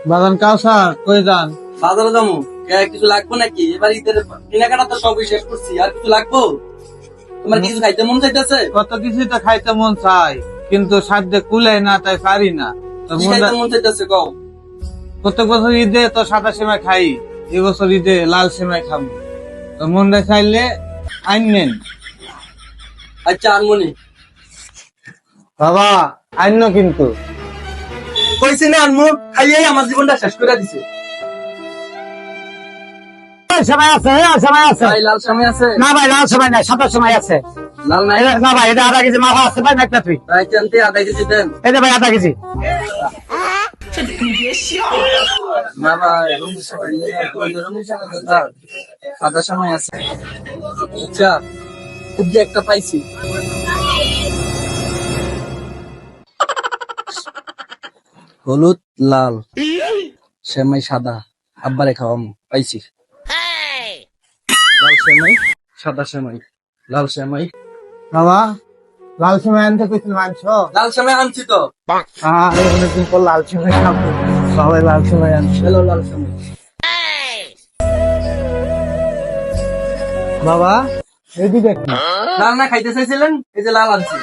বাগান কাউসার কই যান? বাজারে যাবো, কিছু লাগবো নাকি? এবার ঈদের কেনাকাটা তো সবই শেষ করছি, আর কিছু লাগবো? তোমার কিছু খাইতে মন চাইতেছে? কত কিছুই তো খাইতে মন চাই, কিন্তু সাধ্যে কুলাই না, তাই পারি না। তো কি খাইতে মন চাইতেছে কও? প্রত্যেক বছর ঈদে তো সাদা সেমাই খাই, এবছর ঈদে লাল সেমাই খাবো। তো মনটা চাইলে আইনেন। আচ্ছা আনমনি বাবা আইন কিন্তু। কইছি না আনমু, খাইয়েই আমার জীবনটা শেষ করে দিছে। সময় আছে, সময় আছে। ভাই লাল সময় আছে? না ভাই, লাল সময় নাই, সাদা সময় আছে। লাল নাই? না ভাই, এটা আধা কেজি মাথা আছে ভাই, একটা তুই। ভাই চান্তি আধা কেজি দেন। এটা ভাই আধা কেজি। না ভাই, আধা সময় আছে। আচ্ছা খুব যে একটা পাইছি। হলুদ লাল সেমাই সাদা, আব্বারে খাওয়াম পাইছি। লাল সেমাই, সাদা সেমাই, লাল সেমাই। বাবা লাল সেমাই আনতে কইছিল মানছো? লাল সেমাই আনছি তো। অনেকদিন পর লাল সেমাই খাবো, সবাই লাল সেমাই আনছে। হ্যালো লাল সেমাই। বাবা এদিকে দেখুন। লাল না খাইতে চাইছিলেন, এই যে লাল আনছি।